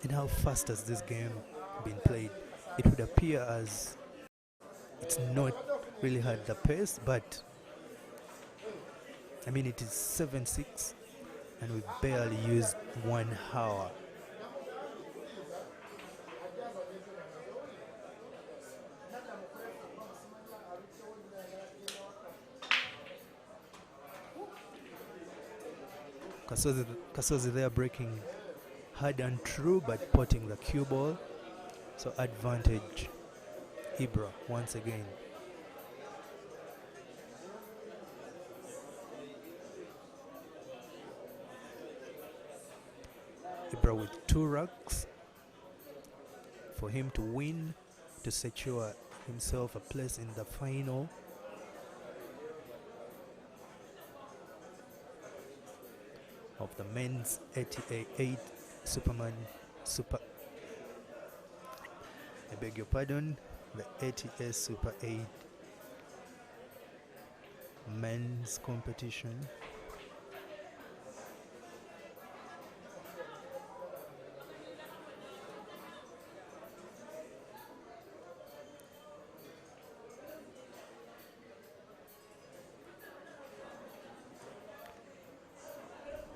and how fast has this game been played. It would appear as it's not really had the pace, but I mean it is 7-6 and we barely used 1 hour. Kasozi there breaking hard and true but potting the cue ball. So advantage Ibra once again. Ibra with 2 rucks for him to win, to secure himself a place in the final. Of the men's 88 Super, I beg your pardon, the 80S Super 8 men's competition.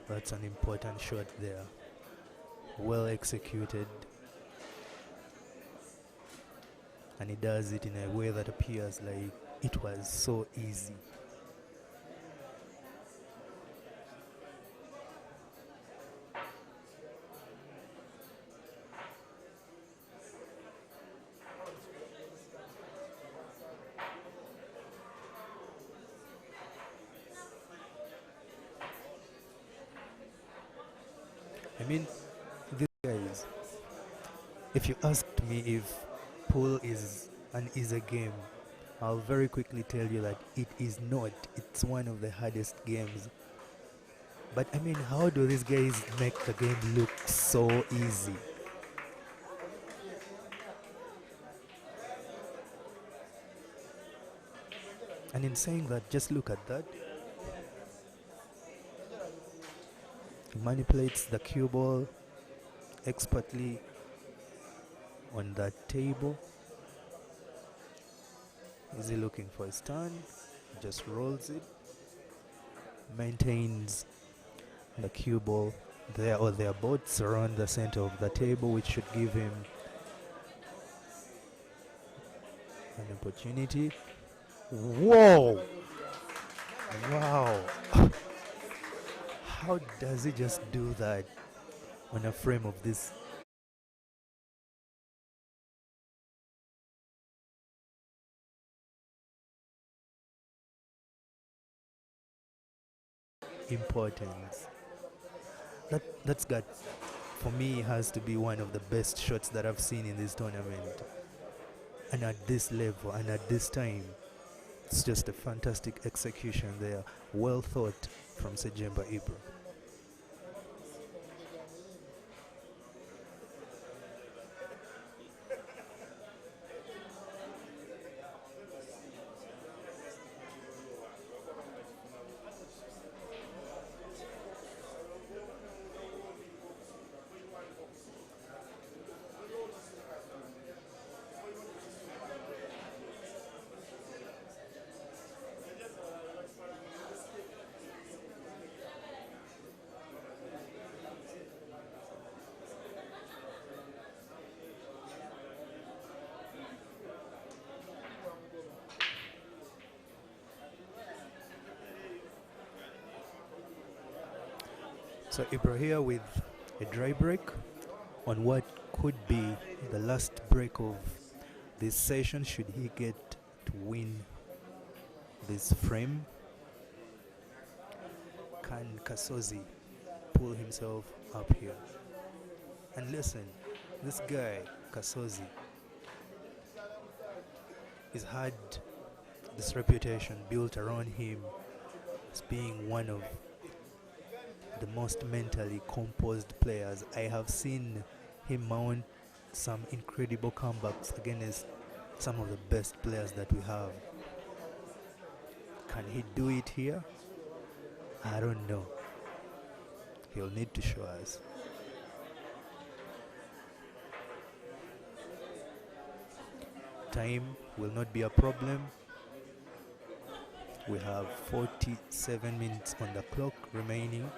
That's an important shot there. Well executed. And he does it in a way that appears like it was so easy. I mean, these guys, if you asked me if pool is an easy game, I'll very quickly tell you that it is not. It's one of the hardest games. But I mean, how do these guys make the game look so easy? And in saying that, just look at that. He manipulates the cue ball expertly on that table. Is he looking for his turn? Just rolls it. Maintains the cue ball there or thereabouts around the center of the table, which should give him an opportunity. Whoa! Wow! How does he just do that on a frame of this? Importance. That's got, for me, has to be one of the best shots that I've seen in this tournament. And at this level and at this time, it's just a fantastic execution there. Well thought from Ssejjemba Ibrahim. So Ibrahim with a dry break on what could be the last break of this session should he get to win this frame. Can Kasozi pull himself up here? And listen, this guy, Kasozi, has had this reputation built around him as being one of the most mentally composed players. I have seen him mount some incredible comebacks against some of the best players that we have. Can he do it here? I don't know. He'll need to show us. Time will not be a problem. We have 47 minutes on the clock remaining.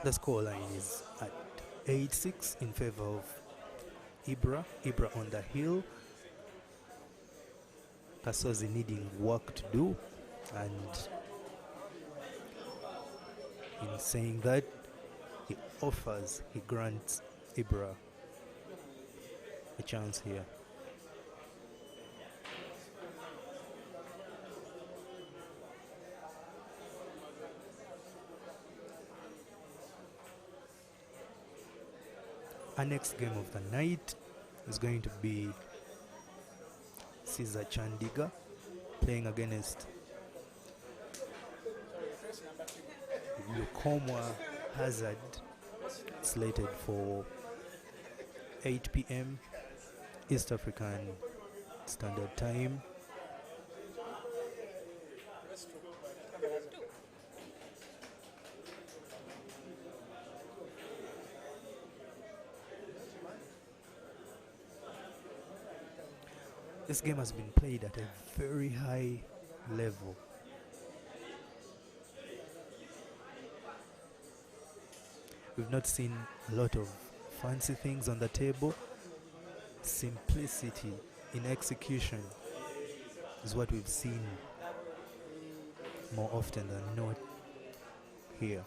The scoreline is at 8-6 in favor of Ibra on the hill. Kasozi needing work to do, and in saying that, he grants Ibra a chance here. Our next game of the night is going to be Ssejjemba playing against Lukomwa Hazard, slated for 8 p.m. East African Standard Time. This game has been played at a very high level. We've not seen a lot of fancy things on the table. Simplicity in execution is what we've seen more often than not here.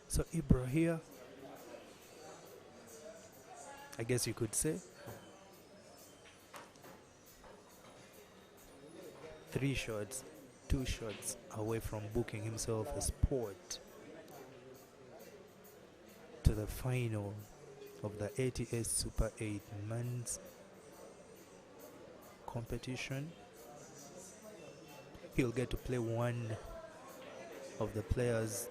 So Ibrahim here, I guess you could say, 2 shots away from booking himself a spot to the final of the ATS Super 8 men's competition. He'll get to play one of the players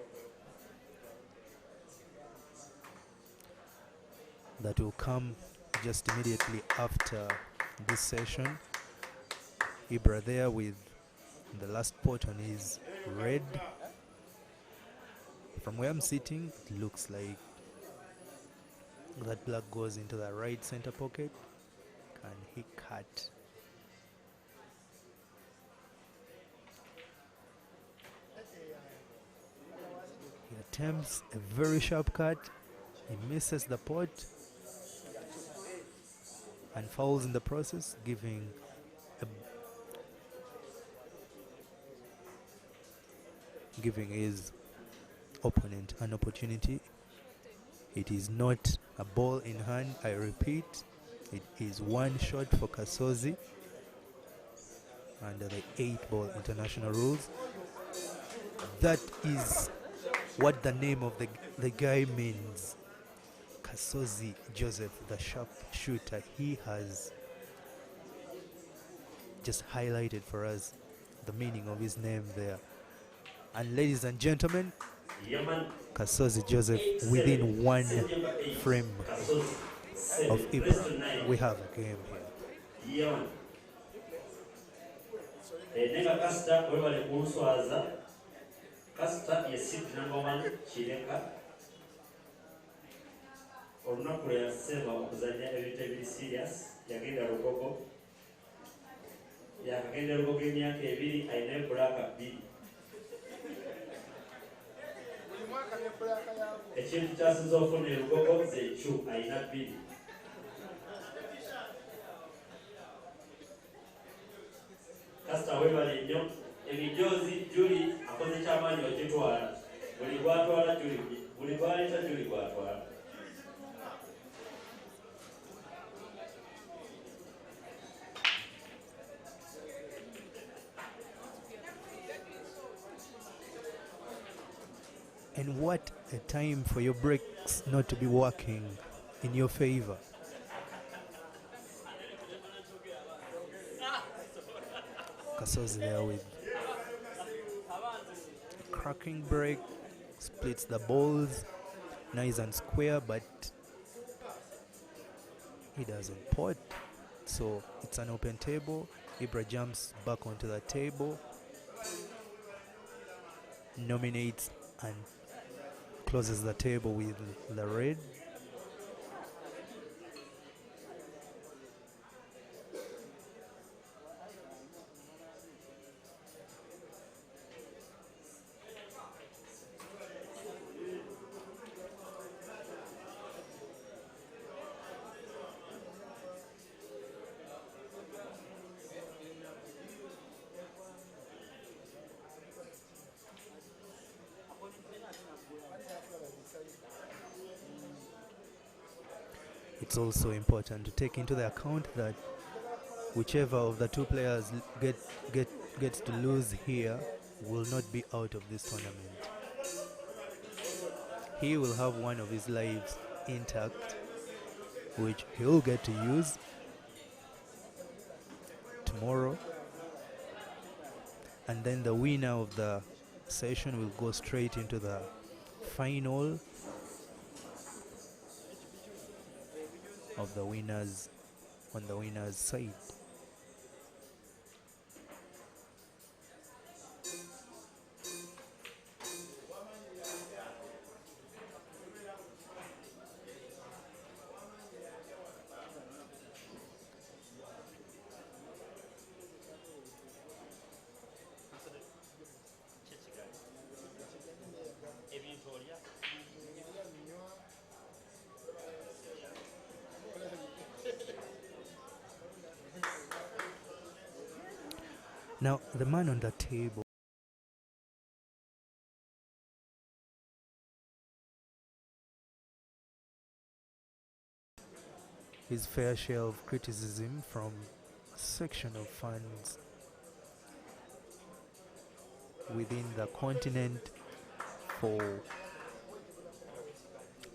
that will come just immediately after this session. Ibra there with the last pot on his red. From where I'm sitting, it looks like that black goes into the right center pocket. Can he cut? He attempts a very sharp cut. He misses the pot and fouls in the process, giving his opponent an opportunity. It is not a ball in hand, I repeat. It is one shot for Kasozi under the 8-ball international rules. That is what the name of the guy means. Kasozi Joseph, the sharp shooter. He has just highlighted for us the meaning of his name there. And ladies and gentlemen, Kasozi Joseph within one frame of Ibrahim. We have a game here. Kasita ye seed number 1 Kireka olunaku lwe yasemba okuzannya ebintu ebiri serious yagenda Lugogo yakagenda Lugogo emyaka 2 alina ebulaka 2 ekintu kyasinza okufuna Lugogo zekyu alina 2 kasita weebale nnyo ebijoozi juli akoze kyamaanyi okitwala buli gwatwala juli buli gwaleeta juli gwatwala. And what a time for your brakes not to be working in your favor. Kasozi there with a cracking break, splits the balls, nice and square, but he doesn't pot. So it's an open table. Ibra jumps back onto the table, nominates and closes the table with the red. It's also important to take into the account that whichever of the two players gets to lose here will not be out of this tournament. He will have one of his lives intact, which he'll get to use tomorrow, and then the winner of the session will go straight into the final of the winners on the winner's side. Now, the man on the table his fair share of criticism from a section of fans within the continent for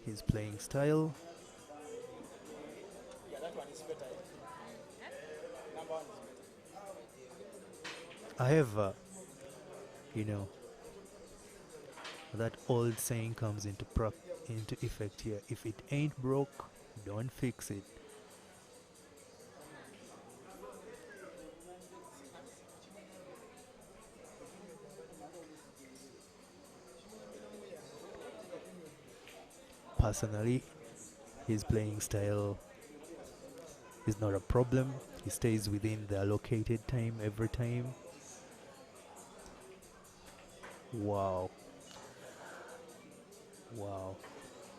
his playing style. However, that old saying comes into effect here. If it ain't broke, don't fix it. Personally, his playing style is not a problem. He stays within the allocated time every time. Wow.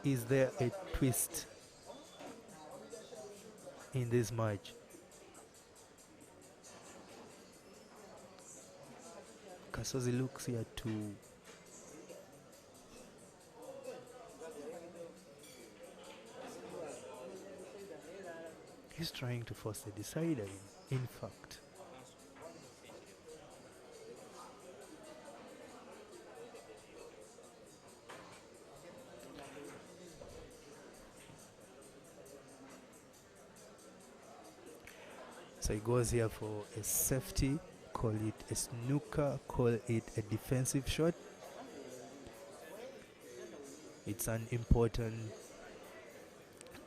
Is there a twist in this match? Kasozi looks here to he's trying to force a decider in fact. So he goes here for a safety, call it a snooker, call it a defensive shot. It's an important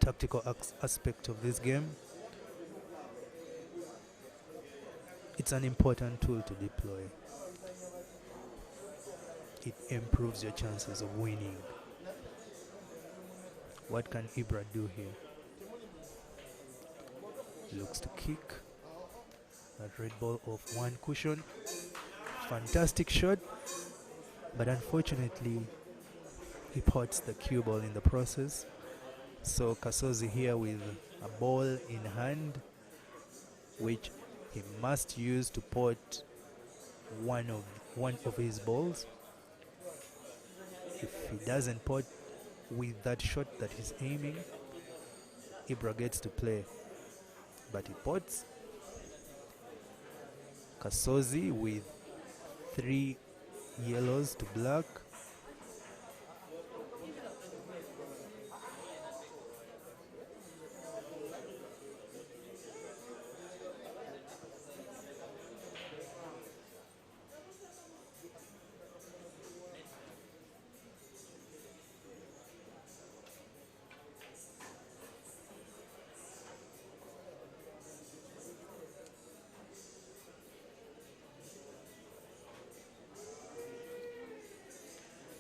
tactical aspect of this game. It's an important tool to deploy. It improves your chances of winning. What can Ibra do here? Looks to kick. That red ball off one cushion. Fantastic shot. But unfortunately, he pots the cue ball in the process. So Kasozi here with a ball in hand, which he must use to pot one of his balls. If he doesn't pot with that shot that he's aiming, Ibra gets to play. But he pots. Kasozi with 3 yellows to black.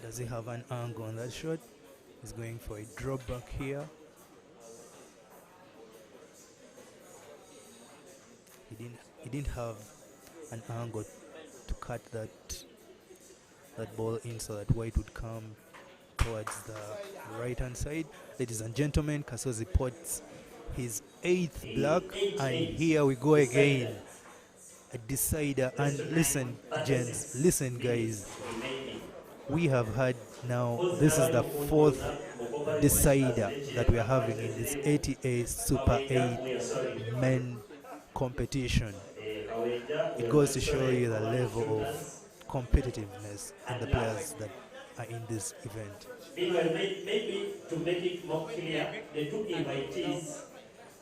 Does he have an angle on that shot? He's going for a drop back here. He didn't have an angle to cut that ball in so that White would come towards the right hand side. Ladies and gentlemen, Kasozi pots his 8th black, and here we go again. A decider. And listen, gents, listen, guys. We have had now, this is the 4th decider that we are having in this 88 Super 8 men competition. It goes to show you the level of competitiveness in the players that are in this event. Meanwhile, maybe to make it more clear, the 2 invitees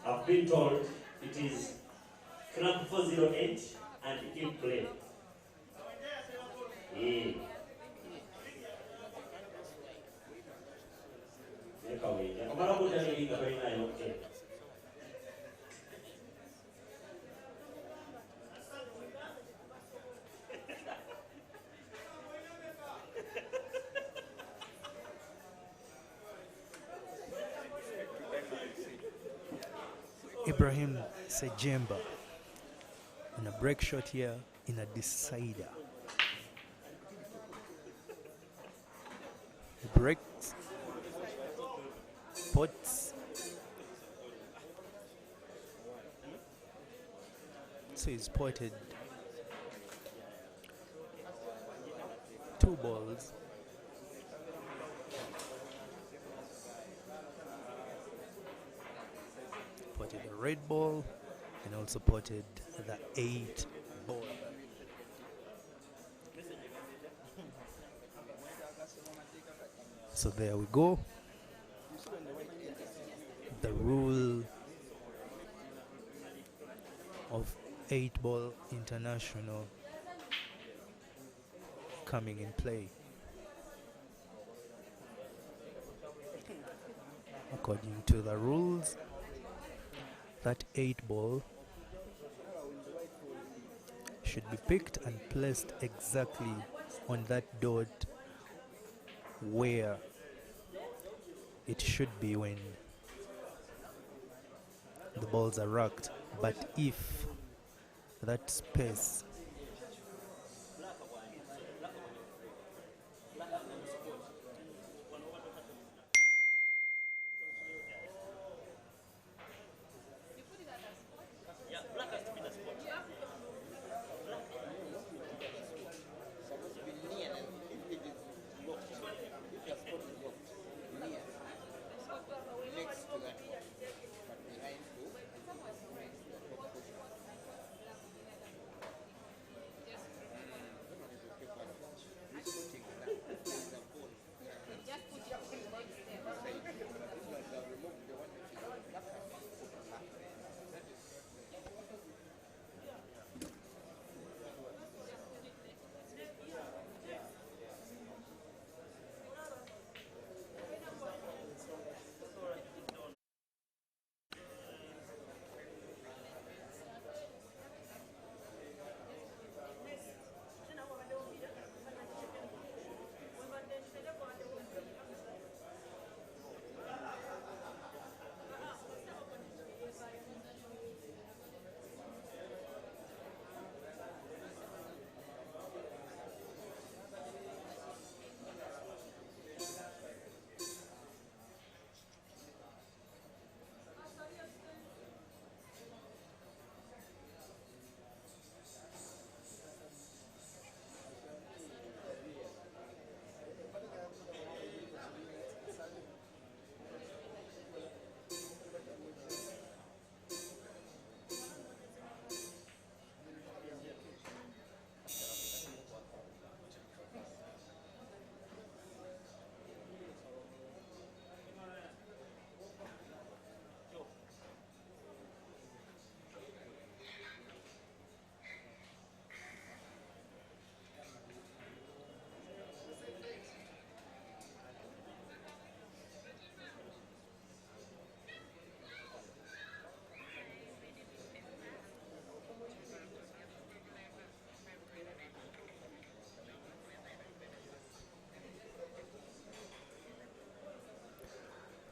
have been told it is Club 408 and Team Play. Yeah. Ibrahim Ssejjemba on a break shot here in a decider. Breaks, pots. So he's potted 2 balls. Potted a red ball and also potted the 8 ball. So there we go. The rule of 8 ball international coming in play. According to the rules, that 8 ball should be picked and placed exactly on that dot where it should be when the balls are racked. But if that space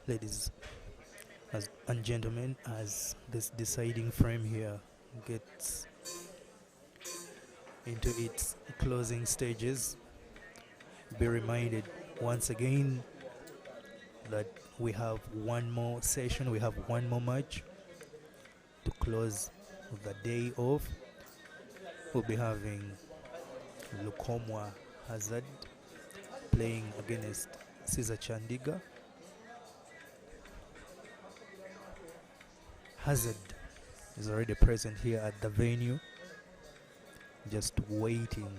Ladies and gentlemen, as this deciding frame here gets into its closing stages, be reminded once again that we have one more session, we have one more match to close the day off. We'll be having Lukomwa Hazard playing against Caesar Chandiga. Hazard is already present here at the venue, just waiting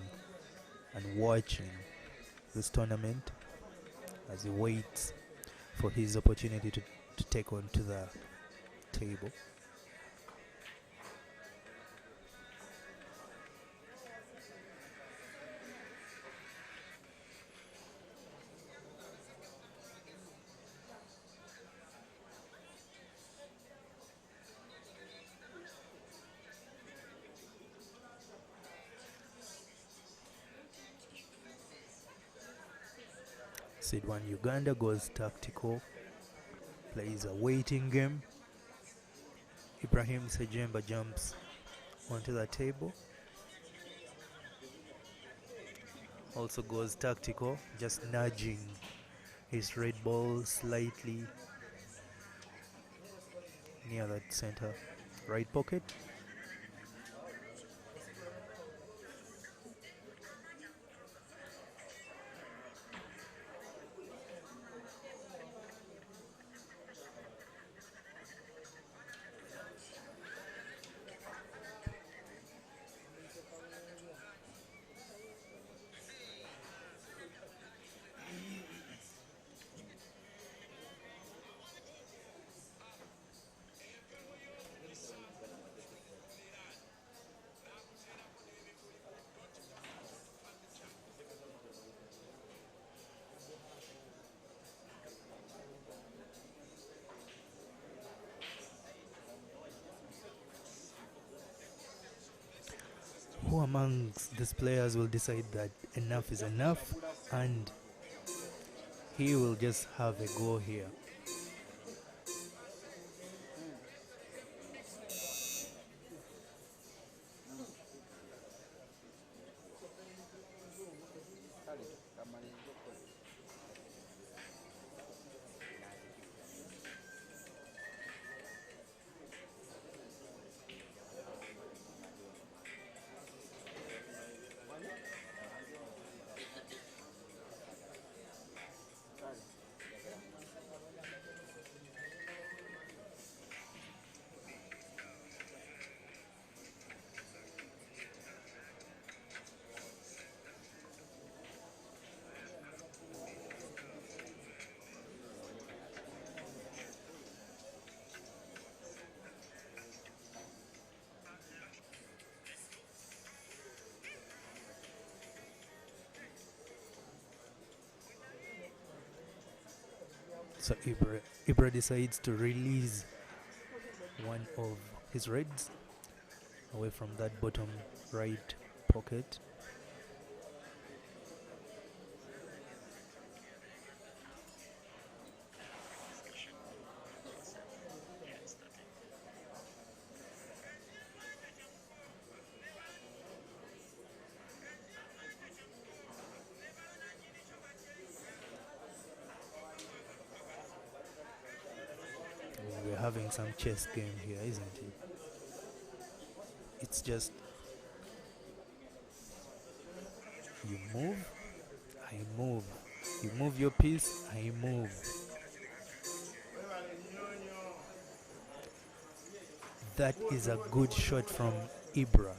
and watching this tournament as he waits for his opportunity to take on to the table. Seed 1 Uganda goes tactical, plays a waiting game. Ibrahim Ssejjemba jumps onto the table, also goes tactical, just nudging his red ball slightly near that center right pocket. Who amongst these players will decide that enough is enough and he will just have a go here? So Ibra decides to release one of his reds away from that bottom right pocket. We're having some chess game here, isn't it? It's just you move, I move. You move your piece, I move. That is a good shot from Ibra.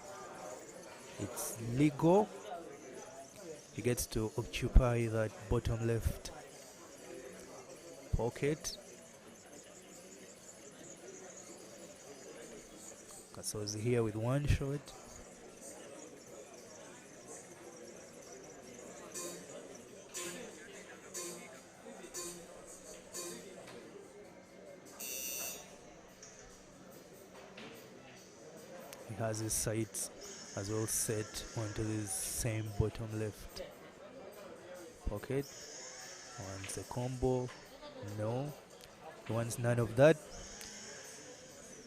It's legal. He gets to occupy that bottom left pocket. Kasozi here with one shot. He has his sights as well set onto this same bottom left pocket. Wants a combo. No. He wants none of that.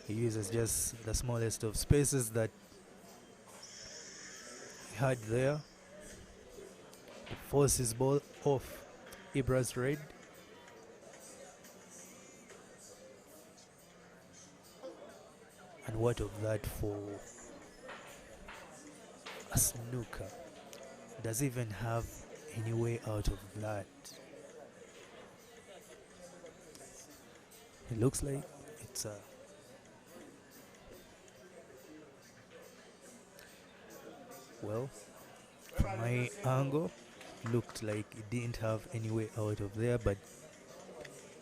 He uses just the smallest of spaces that he had there to force his ball off Ibra's red. And what of that for a snooker? Does he even have any way out of that? It looks like it's a well, from my angle, looked like he didn't have any way out of there, but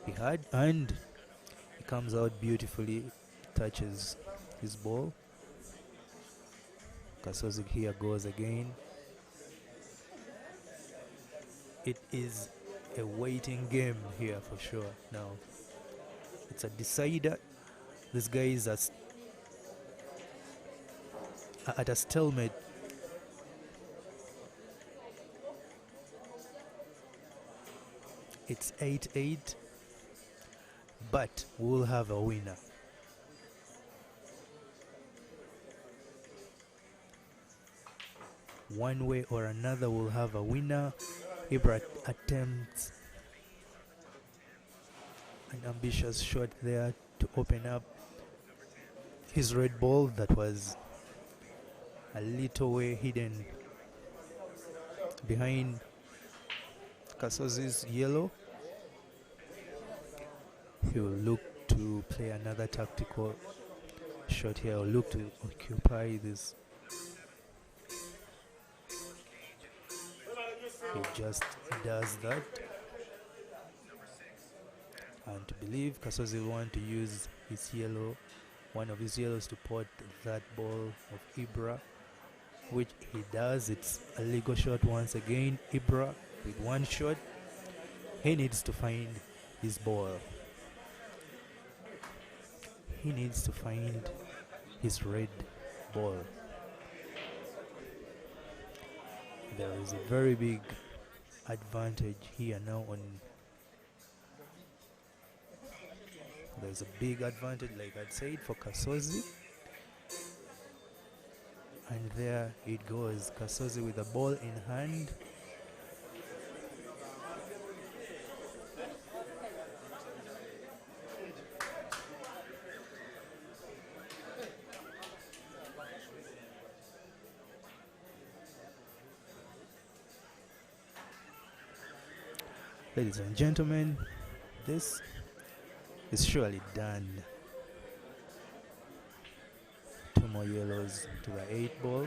he had, and he comes out beautifully, touches his ball. Kasozi here goes again. It is a waiting game here for sure now. It's a decider. This guy is at a stalemate. It's 8-8, but we'll have a winner. One way or another, we'll have a winner. Ibra attempts an ambitious shot there to open up his red ball that was a little way hidden behind Kasozi's yellow. He will look to play another tactical shot here, or look to occupy this. He just does that. And to believe Kasozi will want to use his yellow, one of his yellows, to pot that ball of Ibra, which he does. It's a legal shot once again. Ibra with one shot. He needs to find his ball. He needs to find his red ball. There is a very big advantage here now on. There's a big advantage, like I'd said, for Kasozi. And there it goes. Kasozi with the ball in hand. Ladies and gentlemen, this is surely done. Two more yellows to the 8 ball.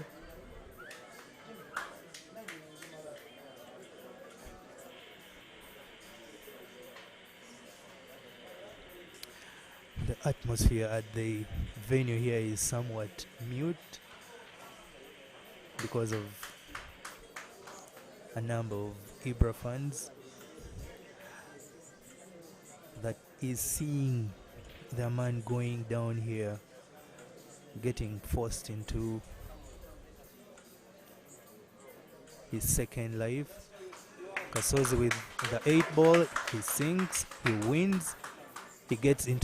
The atmosphere at the venue here is somewhat mute because of a number of Ibra fans that is seeing their man going down here, getting forced into his second life. Kasozi with the 8 ball, he sinks, he wins, he gets into